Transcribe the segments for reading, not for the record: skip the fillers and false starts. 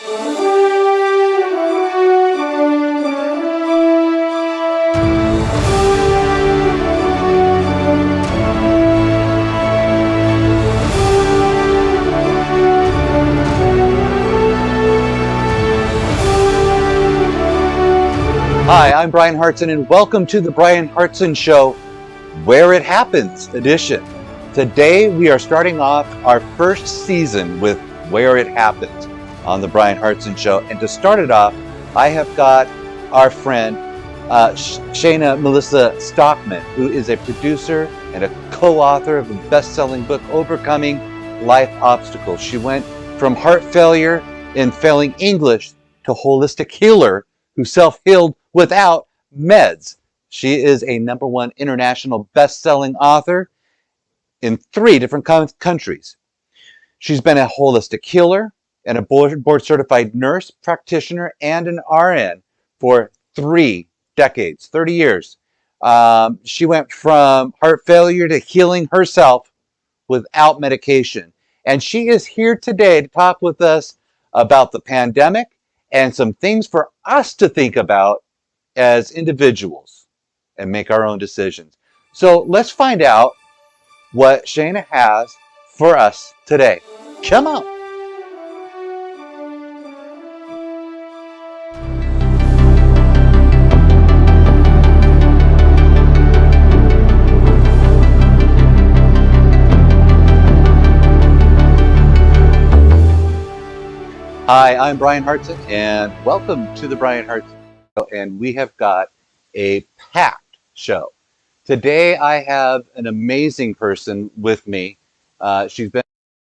Hi, I'm Bryan Hartson, and welcome to the Bryan Hartson Show, Where It Happens edition. Today, we are starting off our first season with Where It Happens on the Bryan Hartson Show. And to start it off, I have got our friend, Shayna Melissa Stockman, who is a producer and a co-author of the best-selling book, Overcoming Life Obstacles. She went from heart failure and failing English to holistic healer who self-healed without meds. She is a #1 international best-selling author in 3 different countries. She's been a holistic healer and a board-certified nurse, practitioner, and an RN for 3 decades, 30 years. She went from heart failure to healing herself without medication. And she is here today to talk with us about the pandemic and some things for us to think about as individuals and make our own decisions. So let's find out what Shayna has for us today. Come on. Hi, I'm Bryan Hartson, and welcome to the Bryan Hartson Show. And we have got a packed show. Today, I have an amazing person with me. She's been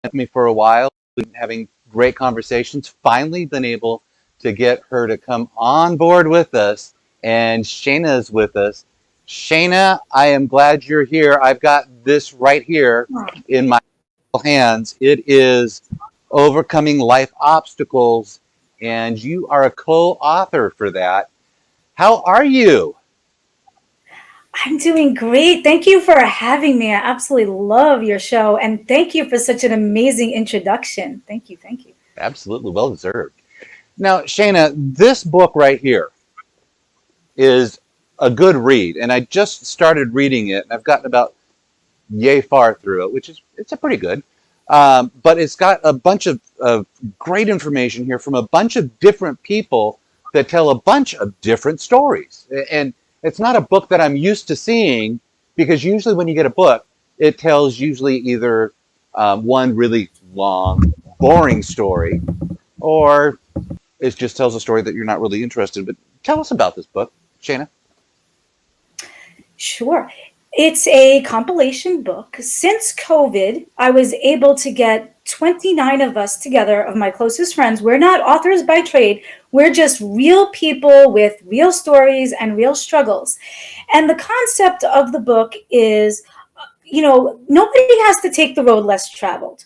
with me for a while, we've been having great conversations. Finally, been able to get her to come on board with us, and Shayna is with us. Shayna, I am glad you're here. I've got this right here in my hands. It is Overcoming Life Obstacles, and you are a co-author for that. How are you? I'm doing great. Thank you for having me. I absolutely love your show. And thank you for such an amazing introduction. Thank you. Thank you. Absolutely, well deserved. Now, Shayna, this book right here is a good read, and I just started reading it, and I've gotten about yay far through it, which is it's a pretty good. But it's got a bunch of great information here from a bunch of different people that tell a bunch of different stories. And it's not a book that I'm used to seeing, because usually when you get a book, it tells usually either one really long, boring story, or it just tells a story that you're not really interested in. But tell us about this book, Shayna. Sure. It's a compilation book. Since COVID, I was able to get 29 of us together, of my closest friends. We're not authors by trade. We're just real people with real stories and real struggles. And the concept of the book is, nobody has to take the road less traveled.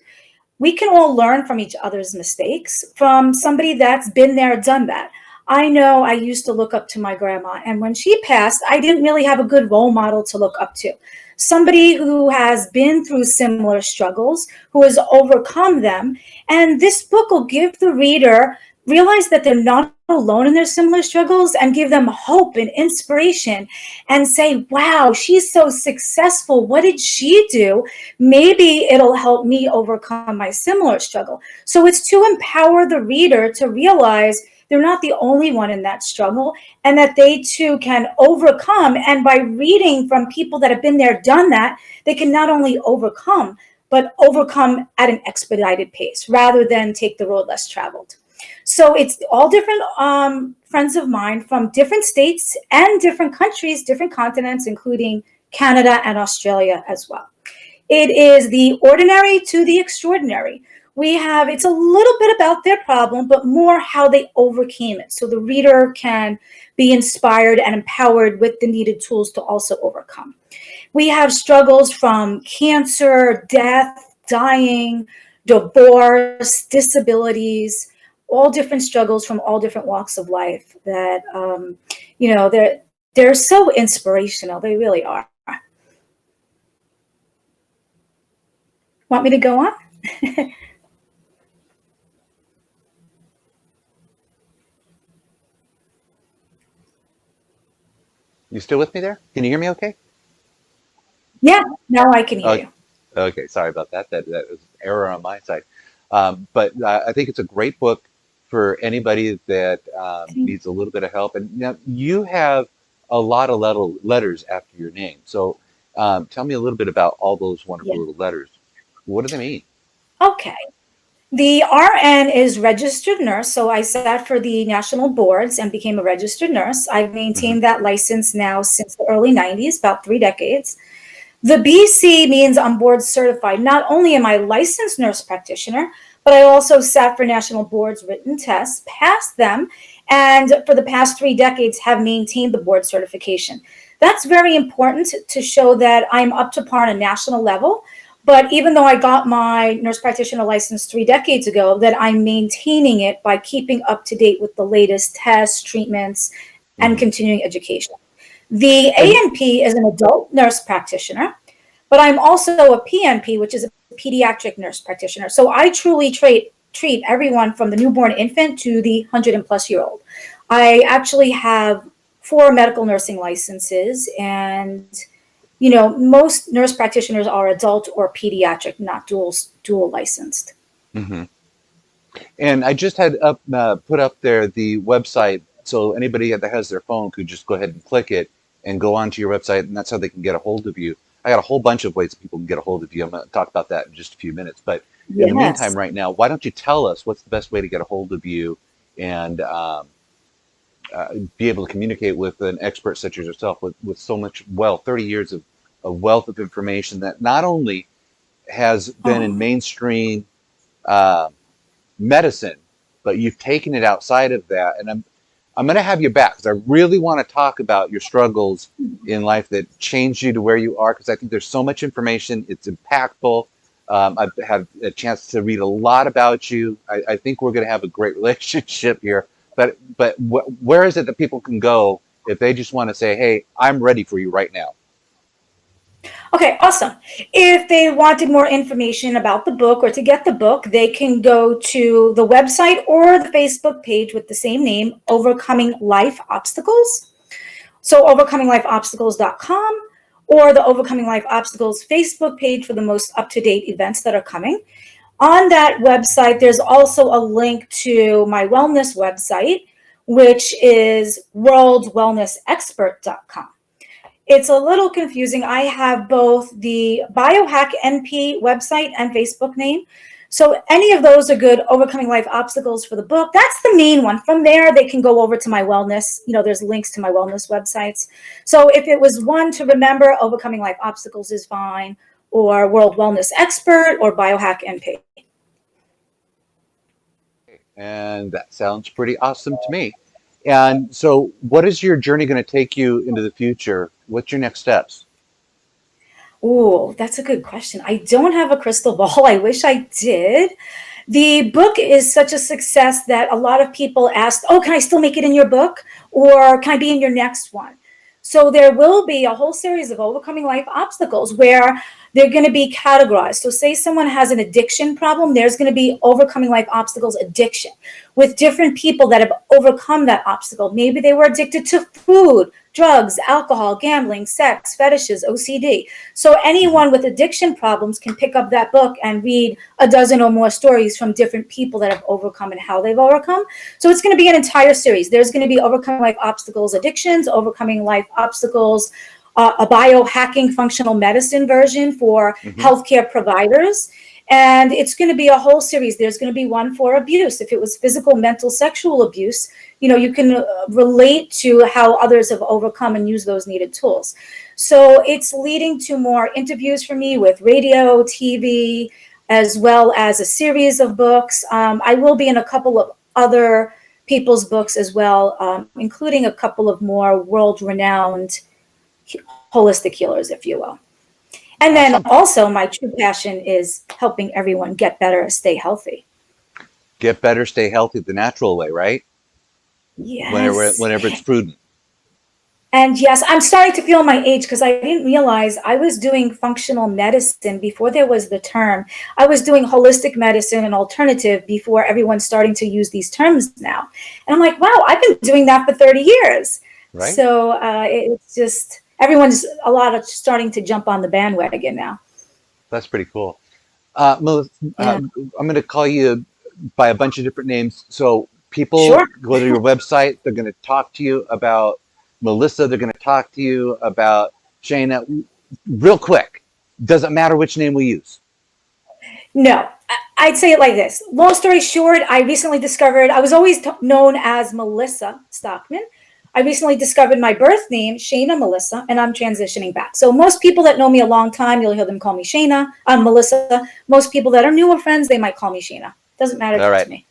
We can all learn from each other's mistakes, from somebody that's been there, done that. I know I used to look up to my grandma, and when she passed, I didn't really have a good role model to look up to. Somebody who has been through similar struggles, who has overcome them. And this book will give the reader realize that they're not alone in their similar struggles, and give them hope and inspiration, and say, wow, she's so successful. What did she do? Maybe it'll help me overcome my similar struggle. So it's to empower the reader to realize they're not the only one in that struggle, and that they too can overcome. And by reading from people that have been there, done that, they can not only overcome, but overcome at an expedited pace rather than take the road less traveled. So it's all different friends of mine from different states and different countries, different continents, including Canada and Australia as well. It is the ordinary to the extraordinary. It's a little bit about their problem, but more how they overcame it. So the reader can be inspired and empowered with the needed tools to also overcome. We have struggles from cancer, death, dying, divorce, disabilities, all different struggles from all different walks of life that, they're so inspirational. They really are. Want me to go on? You still with me there? Can you hear me okay? Yeah, now I can hear Uh, you. okay, sorry about that. That was an error on my side. But I think it's a great book for anybody that needs a little bit of help. And now you have a lot of letters after your name. So tell me a little bit about all those Yeah. wonderful little letters. What do they mean? Okay. The RN is registered nurse. So I sat for the national boards and became a registered nurse. I've Hmm. maintained that license now since the early 90s, about 3 decades. The BC means I'm board certified. Not only am I licensed nurse practitioner, but I also sat for national boards written tests, passed them, and for the past 3 decades have maintained the board certification. That's very important to show that I'm up to par on a national level. But even though I got my nurse practitioner license 3 decades ago, that I'm maintaining it by keeping up to date with the latest tests, treatments, and Hmm. continuing education. The And ANP is an adult nurse practitioner, but I'm also a PNP, which is a pediatric nurse practitioner. So I truly treat everyone from the newborn infant to the 100+ year old. I actually have 4 medical nursing licenses, and most nurse practitioners are adult or pediatric, not dual licensed. mhm. And I just had put up there the website, so anybody that has their phone could just go ahead and click it and go onto your website, and that's how they can get a hold of you. I got a whole bunch of ways people can get a hold of you. I'm going to talk about that in just a few minutes. But in the meantime, Yes. right now, why don't you tell us what's the best way to get a hold of you and be able to communicate with an expert such as yourself with so much wealth, 30 years of wealth of information that not only has been in Oh, mainstream uh, medicine, but you've taken it outside of that. And I'm going to have you back because I really want to talk about your struggles in life that changed you to where you are. Because I think there's so much information. It's impactful. I've had a chance to read a lot about you. I think we're going to have a great relationship here. But where is it that people can go if they just want to say, "Hey, I'm ready for you right now"? okay, awesome. If they wanted more information about the book or to get the book, they can go to the website or the Facebook page with the same name, Overcoming Life Obstacles. So overcominglifeobstacles.com or the Overcoming Life Obstacles Facebook page for the most up-to-date events that are coming. On that website, there's also a link to my wellness website, which is worldwellnessexpert.com. It's a little confusing. I have both the BioHack NP website and Facebook name. So any of those are good. Overcoming Life Obstacles for the book. That's the main one. From there, they can go over to my wellness. There's links to my wellness websites. So if it was one to remember, Overcoming Life Obstacles is fine, or World Wellness Expert, or BioHack NP. And that sounds pretty awesome to me. And so, what is your journey going to take you into the future? What's your next steps? Oh, that's a good question. I don't have a crystal ball. I wish I did. The book is such a success that a lot of people asked, "Oh, can I still make it in your book? Or can I be in your next one?" So there will be a whole series of overcoming life obstacles where they're going to be categorized. So say someone has an addiction problem, there's going to be overcoming life obstacles addiction with different people that have overcome that obstacle. Maybe they were addicted to food, drugs, alcohol, gambling, sex, fetishes, OCD. So Hmm. anyone with addiction problems can pick up that book and read a dozen or more stories from different people that have overcome and how they've overcome. So it's going to be an entire series. There's going to be overcoming life obstacles, addictions, overcoming life obstacles, a biohacking functional medicine version for Hmm. healthcare providers. And it's going to be a whole series. There's going to be one for abuse. If it was physical, mental, sexual abuse, you can relate to how others have overcome and use those needed tools. So it's leading to more interviews for me with radio, TV, as well as a series of books. I will be in a couple of other people's books as well, including a couple of more world-renowned holistic healers, if you will. And then Awesome. also, my true passion is helping everyone get better, stay healthy. Get better, stay healthy the natural way, right? Yes. Whenever it's prudent. And yes, I'm starting to feel my age because I didn't realize I was doing functional medicine before there was the term. I was doing holistic medicine and alternative before everyone's starting to use these terms now. And I'm like, wow, I've been doing that for 30 years. Right? So it's just starting to jump on the bandwagon now. That's pretty cool. Melissa, Yeah, I'm going to call you by a bunch of different names. So people sure. go to your website, they're going to talk to you about Melissa, they're going to talk to you about Shayna. Real quick, doesn't matter which name we use. No, I'd say it like this. Long story short, I recently discovered I was always known as Melissa Stockman. I recently discovered my birth name, Shayna Melissa, and I'm transitioning back. So most people that know me a long time, you'll hear them call me Shayna. I'm Melissa. Most people that are newer friends, they might call me Shayna. Doesn't matter All right. to me.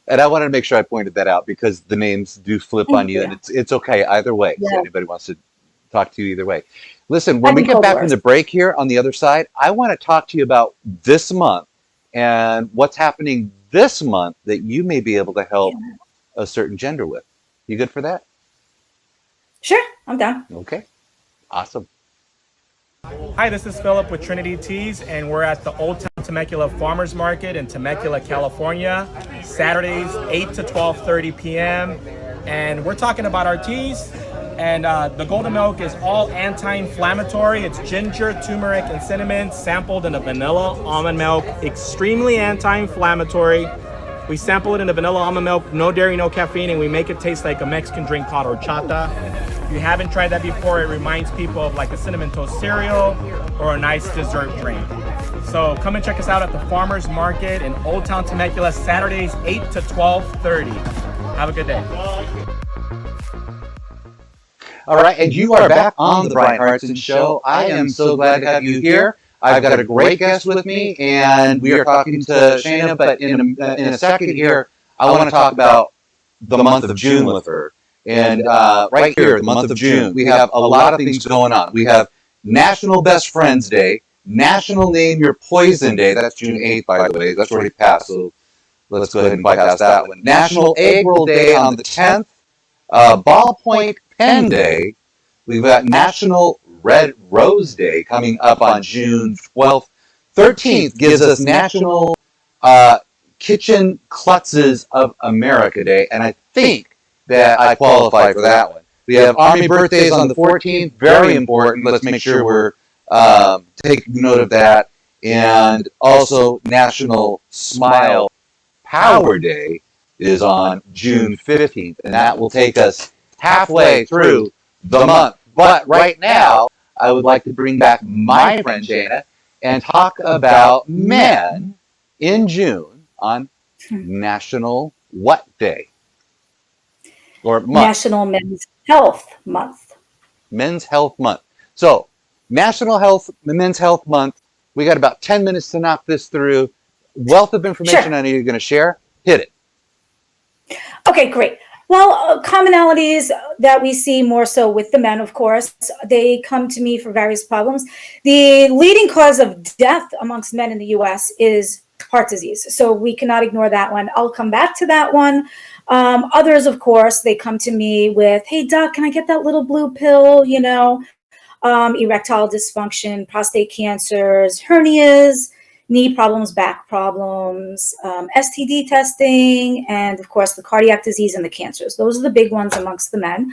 And I wanted to make sure I pointed that out because the names do flip on you, and Yeah, it's okay either way. So yeah. anybody wants to talk to you either way. Listen, when I've we been get called back from worse. the break here on the other side, I want to talk to you about this month and what's happening this month that you may be able to help Yeah. a certain gender with. You good for that? Sure, I'm down. Okay, awesome. Hi, this is Philip with Trinity Teas, and we're at the Old Town Temecula Farmers Market in Temecula, California, Saturdays 8 to 12:30 p.m. And we're talking about our teas. And the golden milk is all anti-inflammatory. It's ginger, turmeric, and cinnamon, sampled in a vanilla almond milk. Extremely anti-inflammatory. We sample it in the vanilla almond milk, no dairy, no caffeine, and we make it taste like a Mexican drink called horchata. If you haven't tried that before, it reminds people of like a cinnamon toast cereal or a nice dessert drink. So come and check us out at the Farmers Market in Old Town Temecula, Saturdays 8 to 12:30. Have a good day. All right, and you are back on the Bryan Hartson Show. I am so glad to have you here. I've got a great guest with me, and we are talking to Shayna. But in a second here, I want to talk about the month of June with her. And right here, the month of June, we have a lot of things going on. We have National Best Friends Day, National Name Your Poison Day. That's June 8th, by the way. That's already passed, so let's go ahead and bypass that one. National Egg Roll Day on the 10th. Ballpoint Pen Day. We've got National Red Rose Day coming up on June 12th. 13th gives us National Kitchen Klutzes of America Day, and I think that I qualify for that one. We have Army birthdays on the 14th, very important. Let's make sure we're taking note of that. And also National Smile Power Day is on June 15th, and that will take us halfway through the month. But right now, I would like to bring back my friend Shayna and talk about men in June on National what Day? Or month? National Men's Health Month. Men's Health Month. So, Men's Health Month. We got about 10 minutes to knock this through. Wealth of information Sure. I know you're going to share. Hit it. Okay, great. Well, commonalities that we see more so with the men, of course, they come to me for various problems. The leading cause of death amongst men in the U.S. is heart disease. So we cannot ignore that one. I'll come back to that one. Others, of course, they come to me with, hey, doc, can I get that little blue pill? Erectile dysfunction, prostate cancers, hernias, knee problems, back problems, STD testing, and of course the cardiac disease and the cancers. Those are the big ones amongst the men.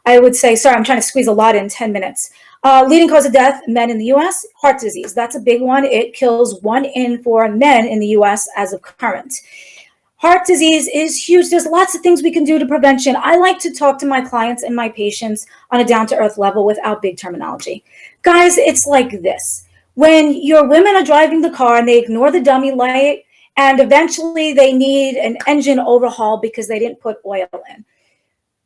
I would say, sorry, I'm trying to squeeze a lot in 10 minutes. Leading cause of death, men in the US, heart disease. That's a big one. It kills 1 in 4 men in the US as of current. Heart disease is huge. There's lots of things we can do to prevention. I like to talk to my clients and my patients on a down-to-earth level without big terminology. Guys, it's like this. When your women are driving the car and they ignore the dummy light and eventually they need an engine overhaul because they didn't put oil in.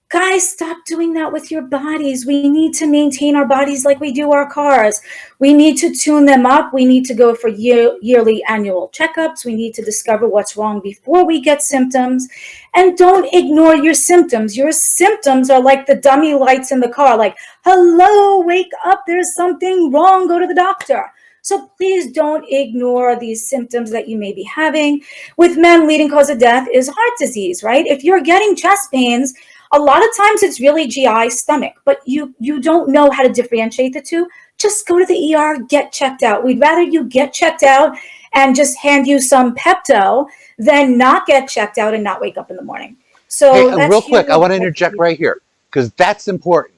Guys, stop doing that with your bodies. We need to maintain our bodies like we do our cars. We need to tune them up. We need to go for yearly annual checkups. We need to discover what's wrong before we get symptoms. And don't ignore your symptoms. Your symptoms are like the dummy lights in the car, like, hello, wake up, there's something wrong, go to the doctor. So please don't ignore these symptoms that you may be having. With men, leading cause of death is heart disease, right? If you're getting chest pains, a lot of times it's really GI, stomach, but you don't know how to differentiate the two. Just go to the ER, get checked out. We'd rather you get checked out and just hand you some Pepto than not get checked out and not wake up in the morning. So Hey, that's real quick, I huge. want to interject right here. because that's important.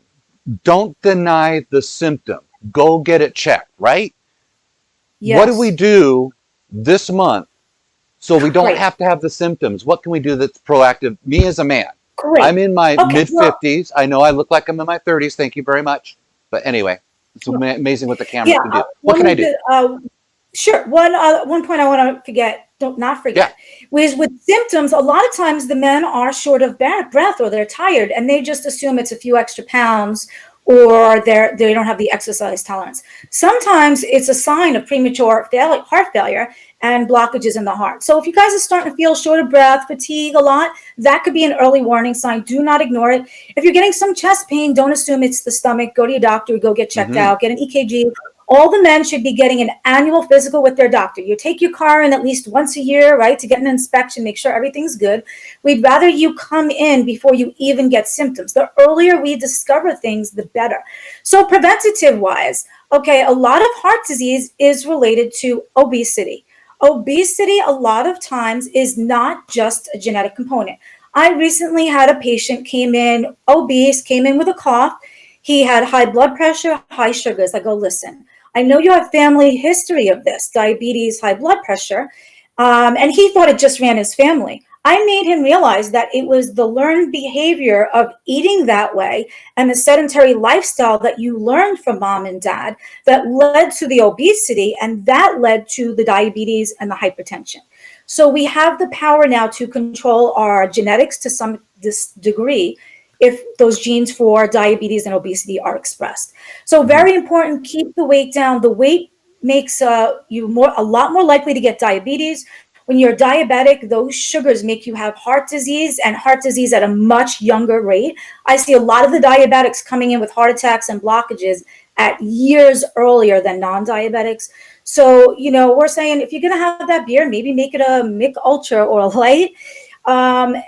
Don't deny the symptom. Go get it checked, right? What do we Yes. do this month so we don't Great. have to have the symptoms? What can we do that's proactive? Me as a man, Great. I'm in my Okay. mid Well, 50s. I know I look like I'm in my 30s. Thank you very much. But anyway, it's amazing what the camera yeah. can do. What One can I of do? the sure. One point I want to forget. Don't not Yeah. forget. With symptoms, a lot of times the men are short of breath or they're tired, and they just assume it's a few extra pounds, or they don't have the exercise tolerance. Sometimes it's a sign of premature heart failure and blockages in the heart. So if you guys are starting to feel short of breath, fatigue a lot, that could be an early warning sign. Do not ignore it. If you're getting some chest pain, don't assume it's the stomach. Go to your doctor, go get checked Mm-hmm. out, get an EKG. All the men should be getting an annual physical with their doctor. You take your car in at least once a year, right, to get an inspection, make sure everything's good. We'd rather you come in before you even get symptoms. The earlier we discover things, the better. So preventative wise, okay, a lot of heart disease is related to obesity. Obesity, a lot of times, is not just a genetic component. I recently had a patient came in obese, came in with a cough. He had high blood pressure, high sugars. I go, listen, I know you have family history of this, diabetes, high blood pressure. And he thought it just ran his family. I made him realize that it was the learned behavior of eating that way and the sedentary lifestyle that you learned from mom and dad that led to the obesity, and that led to the diabetes and the hypertension. So we have the power now to control our genetics to some this degree if those genes for diabetes and obesity are expressed. So very important, keep the weight down. The weight makes you a lot more likely to get diabetes. When you're diabetic, those sugars make you have heart disease, and heart disease at a much younger rate. I see a lot of the diabetics coming in with heart attacks and blockages at years earlier than non-diabetics. So, we're saying if you're going to have that beer, maybe make it a Mick Ultra or a light.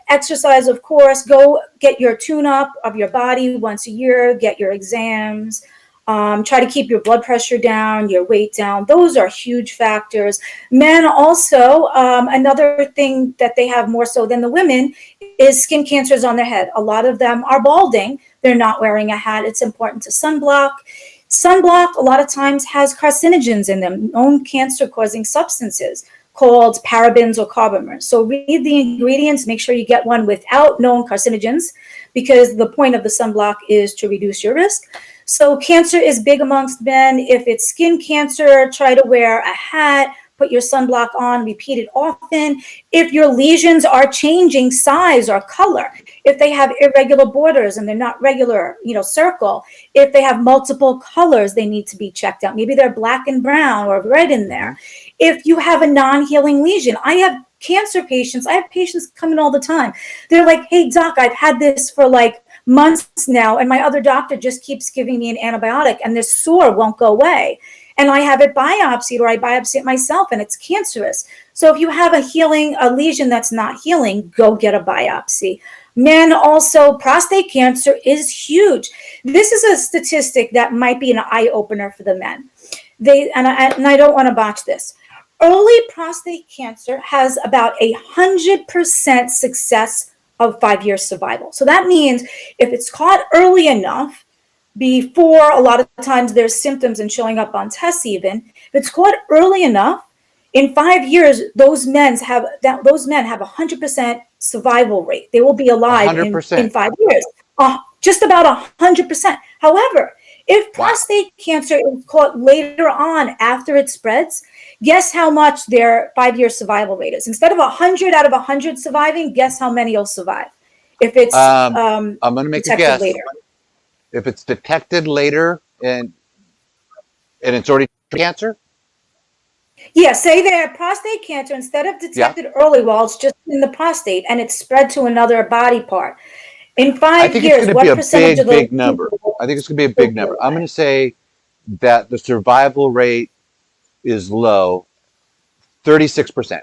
Exercise, of course, go get your tune-up of your body once a year, get your exams. Try to keep your blood pressure down, your weight down. Those are huge factors. Men also, another thing that they have more so than the women is skin cancers on their head. A lot of them are balding. They're not wearing a hat. It's important to sunblock. Sunblock a lot of times has carcinogens in them, known cancer-causing substances called parabens or carbamers. So read the ingredients, make sure you get one without known carcinogens, because the point of the sunblock is to reduce your risk. So cancer is big amongst men. If it's skin cancer, try to wear a hat, put your sunblock on, repeat it often. If your lesions are changing size or color, if they have irregular borders and they're not regular, circle, if they have multiple colors, they need to be checked out. Maybe they're black and brown or red in there. If you have a non-healing lesion, I have patients come in all the time. They're like, hey, doc, I've had this for like months now, and my other doctor just keeps giving me an antibiotic, and this sore won't go away. And I have it biopsied, or I biopsy it myself, and it's cancerous. So if you have a lesion that's not healing, go get a biopsy. Men also, prostate cancer is huge. This is a statistic that might be an eye opener for the men. I don't want to botch this. Early prostate cancer has about 100% success of 5-year survival. So that means if it's caught early enough, before a lot of times there's symptoms and showing up on tests even, if it's caught early enough, in 5 years, those men have 100% survival rate. They will be alive in 5 years, just about 100%. However, if prostate cancer is caught later on after it spreads, guess how much their 5-year survival rate is? Instead of 100 out of 100 surviving, guess how many will survive? If it's I'm going to make a guess. later. If it's detected later and it's already cancer? Yeah, say they have prostate cancer, instead of detected early, well, it's just in the prostate and it's spread to another body part. In 5 years, what percentage of those big number? I think it's going to be a big number. I'm going to say that the survival rate is low, 36%.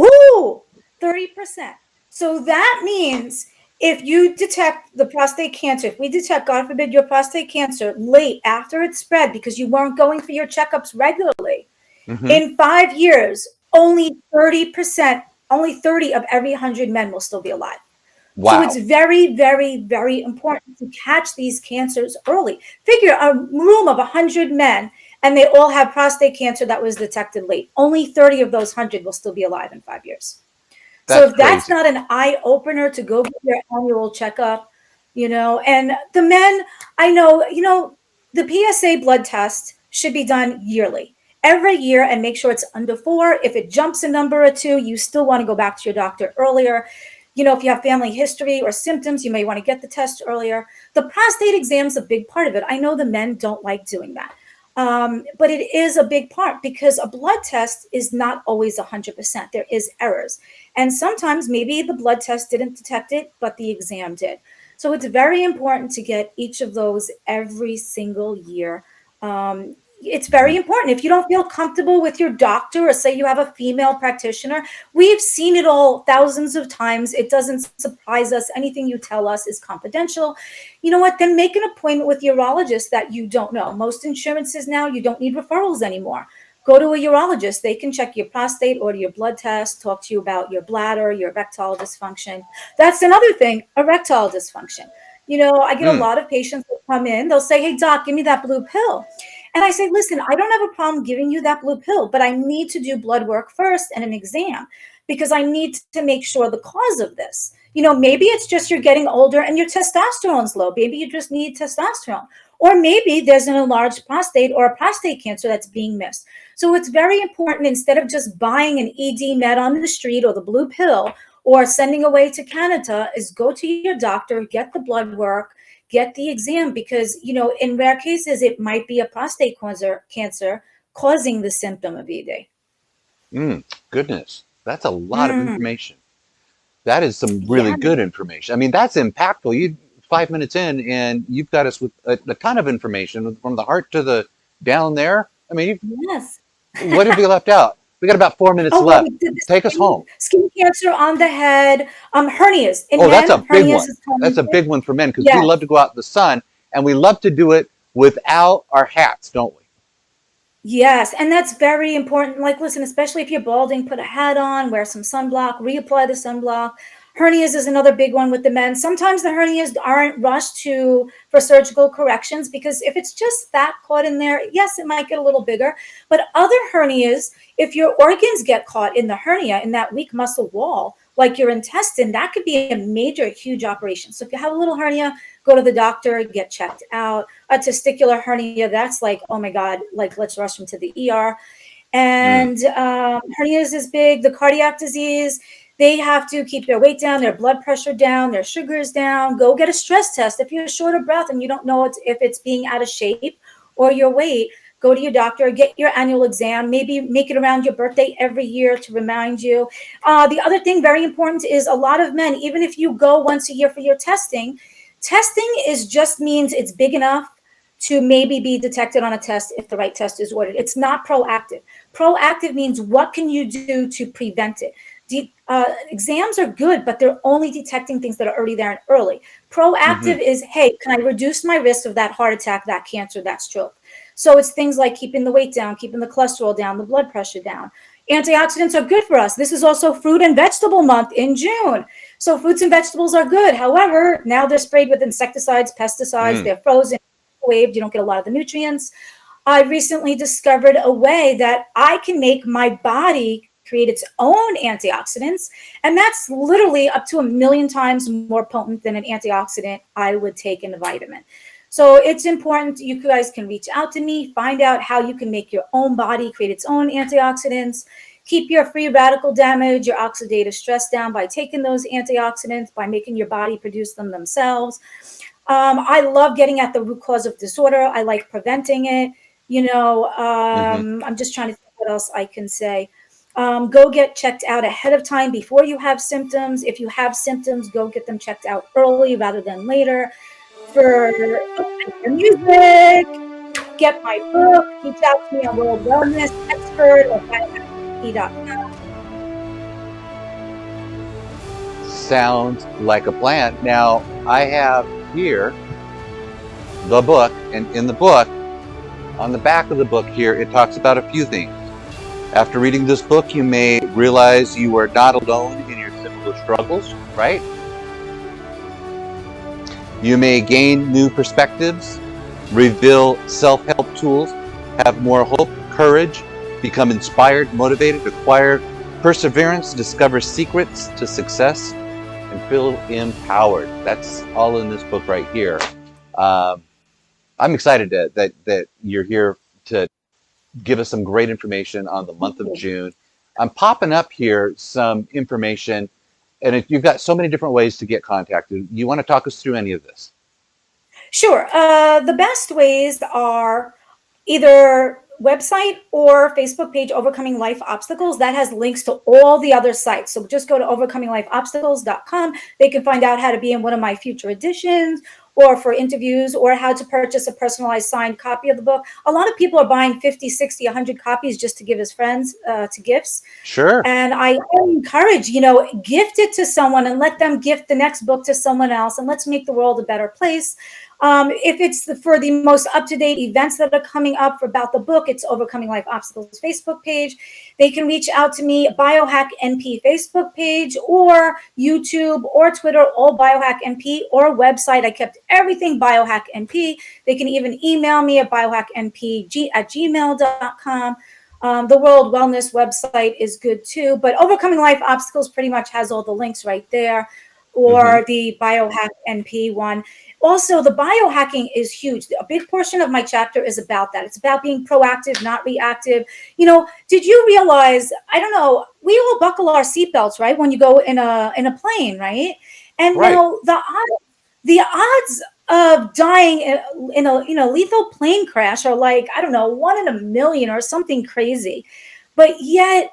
Ooh, 30%. So that means if you detect the prostate cancer, if we detect, God forbid, your prostate cancer late after it's spread because you weren't going for your checkups regularly, in 5 years, only 30% of every 100 men will still be alive. So it's Wow. very, very, very important to catch these cancers early. Figure a room of 100 men, and they all have prostate cancer that was detected late. Only 30 of those 100 will still be alive in 5 years. So That's if that's crazy. not an eye opener to go get your annual checkup, and the men, I know, the PSA blood test should be done yearly, every year, and make sure it's under 4. If it jumps a number or 2, you still want to go back to your doctor earlier. If you have family history or symptoms, you may want to get the test earlier. The prostate exam is a big part of it. I know the men don't like doing that. But it is a big part because a blood test is not always 100%. There is errors. And sometimes maybe the blood test didn't detect it, but the exam did. So it's very important to get each of those every single year. It's very Mhm. important. If you don't feel comfortable with your doctor, or say you have a female practitioner, we've seen it all thousands of times. It doesn't surprise us. Anything you tell us is confidential. You know what? Then make an appointment with a urologist that you don't know. Most insurances now, you don't need referrals anymore. Go to a urologist. They can check your prostate, order your blood test, talk to you about your bladder, your erectile dysfunction. That's another thing, erectile dysfunction. I get a Mm. lot of patients that come in, they'll say, "Hey, doc, give me that blue pill." And I say, "Listen, I don't have a problem giving you that blue pill, but I need to do blood work first and an exam because I need to make sure the cause of this. Maybe it's just you're getting older and your testosterone's low. Maybe you just need testosterone. Or maybe there's an enlarged prostate or a prostate cancer that's being missed." So it's very important, instead of just buying an ED med on the street or the blue pill or sending away to Canada, is go to your doctor, get the blood work, get the exam, because, in rare cases, it might be a prostate cancer causing the symptom of ED. Mm. Goodness. That's a lot of Mm, information. That is some really yeah. good information. I mean, that's impactful. You 5 minutes in, and you've got us with a ton of information from the heart to the down there. I mean, Yes. what have we left out? We got about 4 minutes Oh, well, left. we did the Take us home. skin cancer on the head, hernias in Oh, that's a men. big Hernias one. is common That's a too. big one for men because we Yes. love to go out in the sun and we love to do it without our hats, don't we? Yes, and that's very important. Like, listen, especially if you're balding, put a hat on, wear some sunblock, reapply the sunblock. Hernias is another big one with the men. Sometimes the hernias aren't rushed for surgical corrections, because if it's just fat caught in there, yes, it might get a little bigger. But other hernias, if your organs get caught in the hernia, in that weak muscle wall, like your intestine, that could be a major, huge operation. So if you have a little hernia, go to the doctor, get checked out. A testicular hernia, that's like, oh my God, like, let's rush them to the ER. Mm. And hernias is big. The cardiac disease, they have to keep their weight down, their blood pressure down, their sugars down. Go get a stress test. If you're short of breath and you don't know if it's being out of shape or your weight, go to your doctor, get your annual exam, maybe make it around your birthday every year to remind you. The other thing very important is, a lot of men, even if you go once a year for your testing is just means it's big enough to maybe be detected on a test if the right test is ordered. It's not proactive. Proactive means, what can you do to prevent it? Exams are good, but they're only detecting things that are already there and early. Hmm. Proactive is, hey, can I reduce my risk of that heart attack, that cancer, that stroke? So it's things like keeping the weight down, keeping the cholesterol down, the blood pressure down. Antioxidants are good for us. This is also fruit and vegetable month in June. So fruits and vegetables are good. However, now they're sprayed with insecticides, pesticides, Mm. they're frozen, waved, you don't get a lot of the nutrients. I recently discovered a way that I can make my body create its own antioxidants, and that's literally up to 1 million times more potent than an antioxidant I would take in a vitamin. So it's important. You guys can reach out to me, find out how you can make your own body create its own antioxidants, keep your free radical damage, your oxidative stress down by taking those antioxidants, by making your body produce them themselves. I love getting at the root cause of disorder. I like preventing it. Hmm. I'm just trying to think what else I can say. Go get checked out ahead of time before you have symptoms. If you have symptoms, go get them checked out early rather than later. For music, get my book, reach out to me on World Wellness Expert or biohacking. Sounds like a plan. Now, I have here the book, and in the book, on the back of the book here, it talks about a few things. After reading this book, you may realize you are not alone in your similar struggles, right? You may gain new perspectives, reveal self-help tools, have more hope, courage, become inspired, motivated, acquire perseverance, discover secrets to success, and feel empowered. That's all in this book right here. Um, I'm excited that you're here to give us some great information on the month of June. I'm popping up here some information, and if you've got so many different ways to get contacted. You want to talk us through any of this? Sure. The best ways are either website or Facebook page, Overcoming Life Obstacles. That has links to all the other sites. So just go to overcominglifeobstacles.com. They can find out how to be in one of my future editions, or for interviews, or how to purchase a personalized signed copy of the book. A lot of people are buying 50, 60, 100 copies just to give as friends to gifts. Sure. And I encourage, gift it to someone and let them gift the next book to someone else, and let's make the world a better place. If it's for the most up-to-date events that are coming up about the book, it's Overcoming Life Obstacles Facebook page. They can reach out to me, BioHack NP Facebook page, or YouTube, or Twitter, all BioHack NP, or website. I kept everything BioHack NP. They can even email me at biohacknp@gmail.com. The World Wellness website is good too, but Overcoming Life Obstacles pretty much has all the links right there, or the BioHack NP one. Also, the biohacking is huge. A big portion of my chapter is about that. It's about being proactive, not reactive. Did you realize, I don't know, we all buckle our seatbelts, right? When you go in a plane, right? And Right. the odds of dying in a lethal plane crash are like, I don't know, 1 in a million or something crazy. But yet,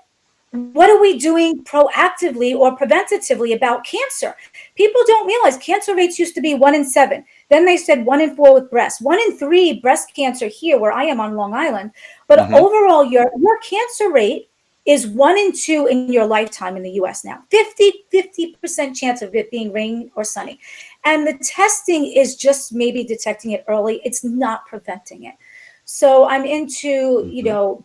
what are we doing proactively or preventatively about cancer? People don't realize cancer rates used to be 1 in 7. Then they said 1 in 4 with breast, 1 in 3 breast cancer here where I am on Long Island. But overall, your cancer rate is 1 in 2 in your lifetime in the US now. 50% chance of it being rain or sunny. And the testing is just maybe detecting it early. It's not preventing it. So I'm into,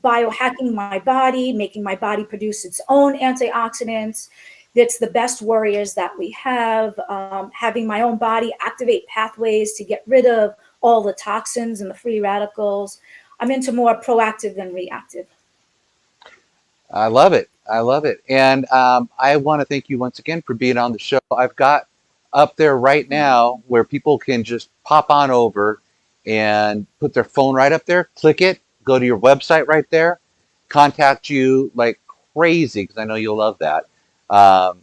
biohacking my body, making my body produce its own antioxidants. That's the best warriors that we have. Having my own body activate pathways to get rid of all the toxins and the free radicals. I'm into more proactive than reactive. I love it. I love it. And I want to thank you once again for being on the show. I've got up there right now where people can just pop on over and put their phone right up there, click it, go to your website right there, contact you like crazy, because I know you'll love that. I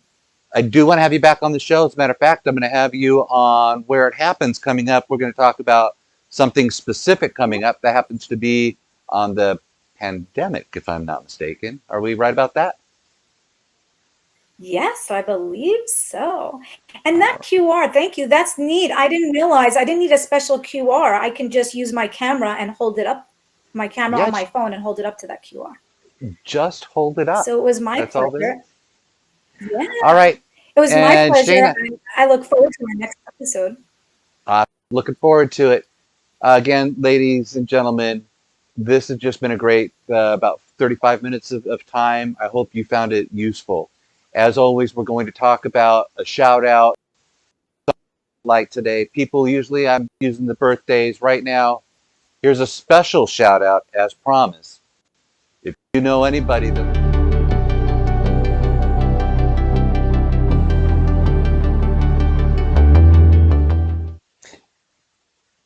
do want to have you back on the show. As a matter of fact, I'm going to have you on Where It Happens coming up. We're going to talk about something specific coming up that happens to be on the pandemic, if I'm not mistaken. Are we right about that? Yes, I believe so. And that QR, thank you. That's neat. I didn't realize I didn't need a special QR. I can just use my camera and hold it up, my camera on my phone, and hold it up to that QR. Just hold it up. So it was my That's all pleasure. Yeah. All right. It was my pleasure. Shayna, I look forward to our next episode. looking forward to it. Again, ladies and gentlemen, this has just been a great about 35 minutes of time. I hope you found it useful. As always, we're going to talk about a shout out like today. People usually, I'm using the birthdays right now. Here's a special shout out as promised. If you know anybody that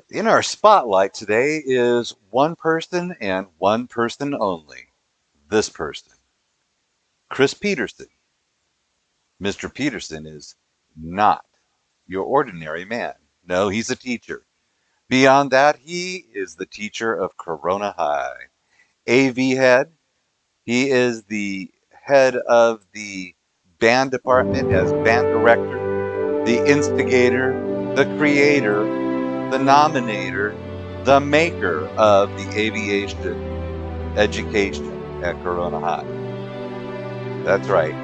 in our spotlight today is one person and one person only. This person, Chris Peterson. Mr. Peterson is not your ordinary man. No, he's a teacher. Beyond that, he is the teacher of Corona High. AV head. He is the head of the band department as band director, the instigator, the creator, the nominator, the maker of the aviation education at Corona High. That's right.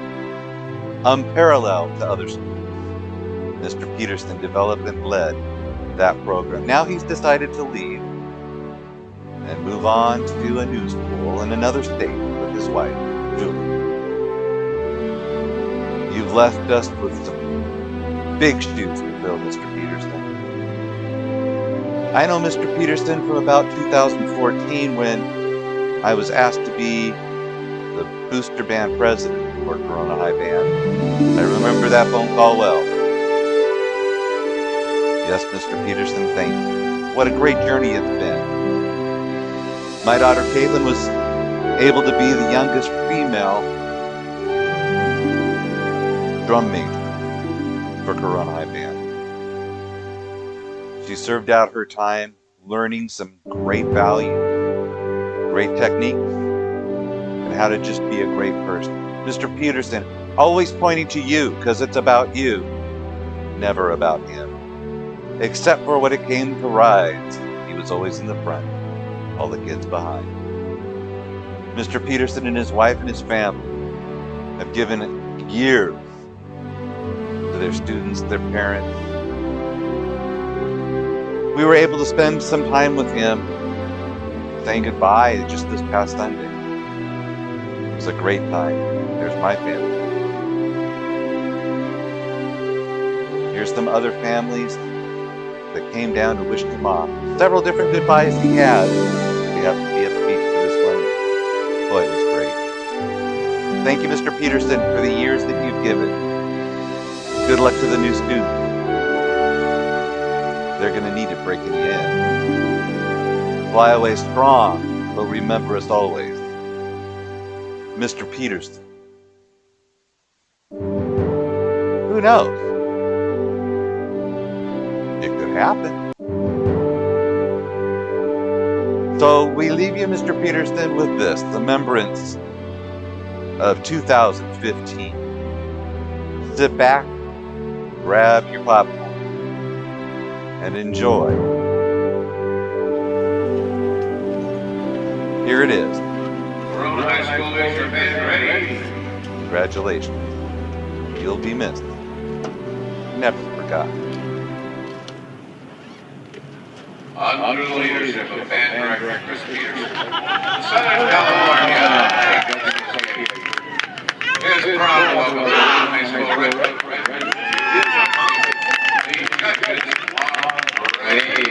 Unparalleled to other schools. Mr. Peterson developed and led that program. Now he's decided to leave and move on to a new school in another state with his wife, Julie. You've left us with some big shoes to fill, Mr. Peterson. I know Mr. Peterson from about 2014 when I was asked to be the booster band president for Corona High Band. I remember that phone call well. Yes, Mr. Peterson, thank you. What a great journey it's been. My daughter Caitlin was able to be the youngest female drum major for Corona High Band. She served out her time learning some great values, great techniques, and how to just be a great person. Mr. Peterson, always pointing to you because it's about you, never about him. Except for when it came to rides, he was always in the front, all the kids behind. Mr. Peterson and his wife and his family have given years to their students, their parents. We were able to spend some time with him, saying goodbye just this past Sunday. It was a great time. There's my family. Here's some other families that came down to wish him off. Several different goodbyes he had. We have to be at the beach for this one. Boy, it was great. Thank you, Mr. Peterson, for the years that you've given. Good luck to the new students. They're going to need it breaking the in. Fly away strong, but remember us always. Mr. Peterson. Who knows? It could happen. So we leave you, Mr. Peterson, with this, the remembrance of 2015. Sit back, grab your popcorn, and enjoy. Here it is. Corona High School is your band ready. Congratulations. You'll be missed. Never forgotten. Under the leadership of band director Chris Peterson, Southern California is proud to welcome the High School Red Road. The judges are ready.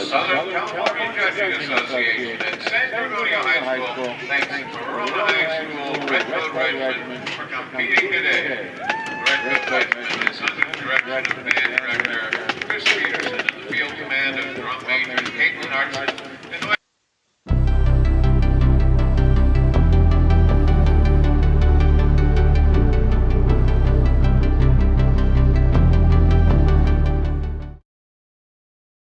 Southern California Judging Association and San Antonio High School thanks Corona High School Redwood Regiment for competing today. direction of band director Chris Peterson and the field command of drum majors Caitlin Arts